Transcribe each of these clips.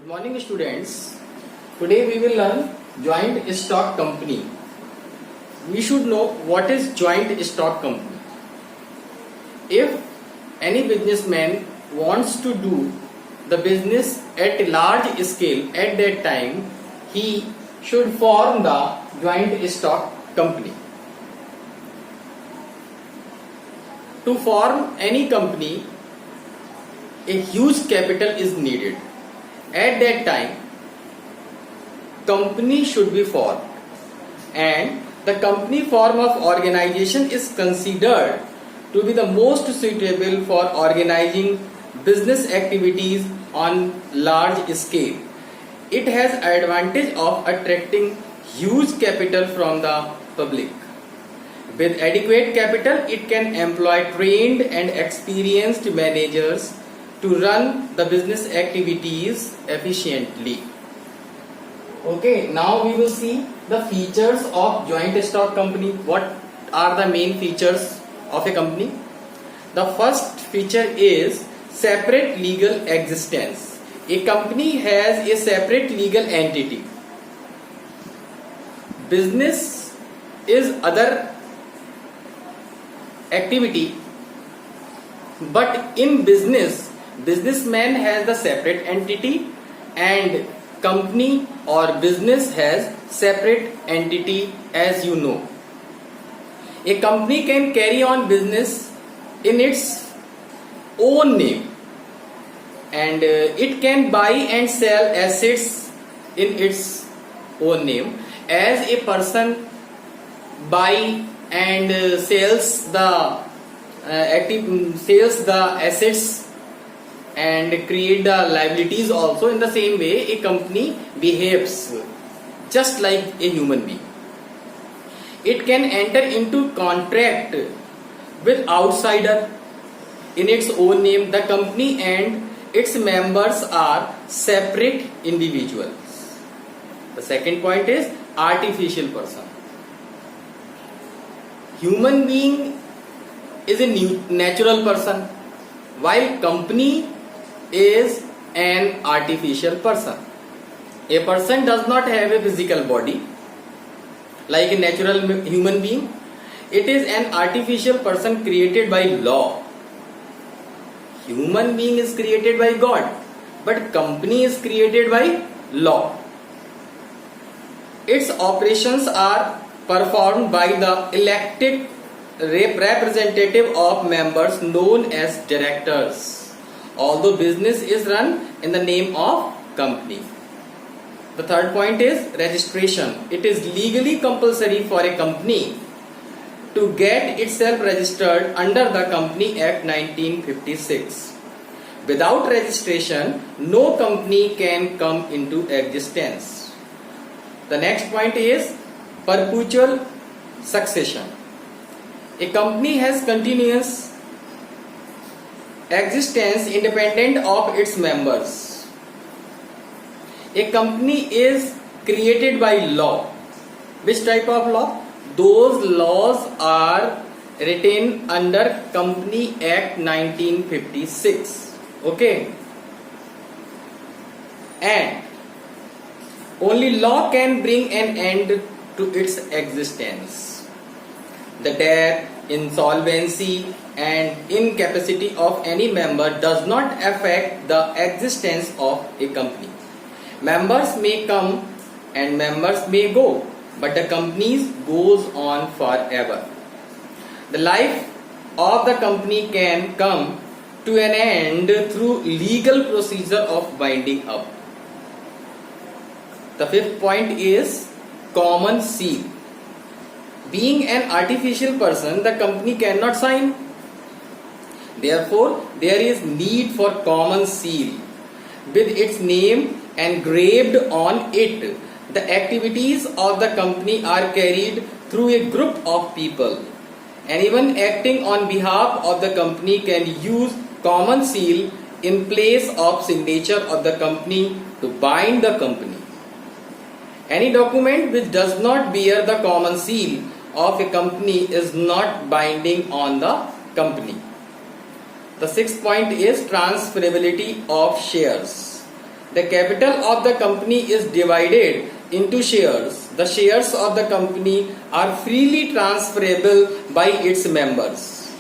Good morning students. Today we will learn joint stock company. We should know what is joint stock company. If any businessman wants to do the business at a large scale at that time, he should form the joint stock company. To form any company, a huge capital is needed. At that time, company should be formed, and the company form of organization is considered to be the most suitable for organizing business activities on large scale. It has advantage of attracting huge capital from the public. With adequate capital, it can employ trained and experienced managers to run the business activities efficiently. Okay, now we will see the features of joint stock company. What are the main features of a company? The first feature is separate legal existence. A company has a separate legal entity. Business is other activity, but in businessman has the separate entity and company or business has separate entity. As you know, a company can carry on business in its own name, and it can buy and sell assets in its own name. As a person buy and sells the assets and create the liabilities also, in the same way a company behaves just like a human being. It can enter into contract with outsider in its own name. The company and its members are separate individuals. The second point is artificial person. Human being is a natural person, while company is an artificial person. A person does not have a physical body like a natural human being. It is an artificial person created by law. Human being is created by God, but company is created by law. Its operations are performed by the elected representative of members known as directors, although business is run in the name of company. The third point is registration. It is legally compulsory for a company to get itself registered under the Company Act 1956. Without registration, no company can come into existence. The next point is perpetual succession. A company has continuous existence independent of its members. A company is created by law. Which type of law? Those laws are written under Company Act 1956. Okay. And only law can bring an end to its existence. The death, insolvency and incapacity of any member does not affect the existence of a company. Members may come and members may go, but the company goes on forever. The life of the company can come to an end through legal procedure of winding up. The fifth point is common seal. Being an artificial person, the company cannot sign. Therefore, there is need for common seal with its name engraved on it. The activities of the company are carried through a group of people. Anyone acting on behalf of the company can use common seal in place of signature of the company to bind the company. Any document which does not bear the common seal of a company is not binding on the company. The sixth point is transferability of shares. the capital of the company is divided into shares. The shares of the company are freely transferable by its members.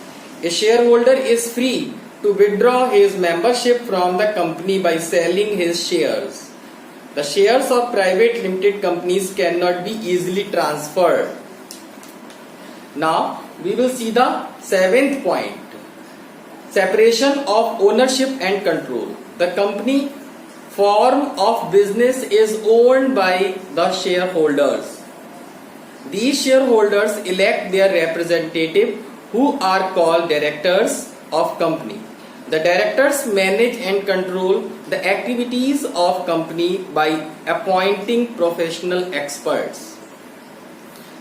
A shareholder is free to withdraw his membership from the company by selling his shares. The shares of private limited companies cannot be easily transferred. Now we will see the seventh point. Separation of ownership and control. The company form of business is owned by the shareholders. These shareholders elect their representative who are called directors of company. The directors manage and control the activities of company by appointing professional experts.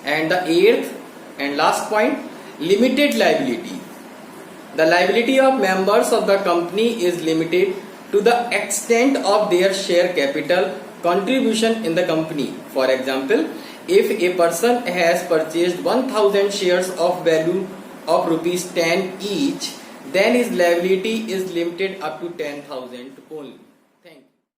And the eighth and last point, limited liability. The liability of members of the company is limited to the extent of their share capital contribution in the company. For example, if a person has purchased 1000 shares of value of rupees 10 each, then his liability is limited up to 10,000 only.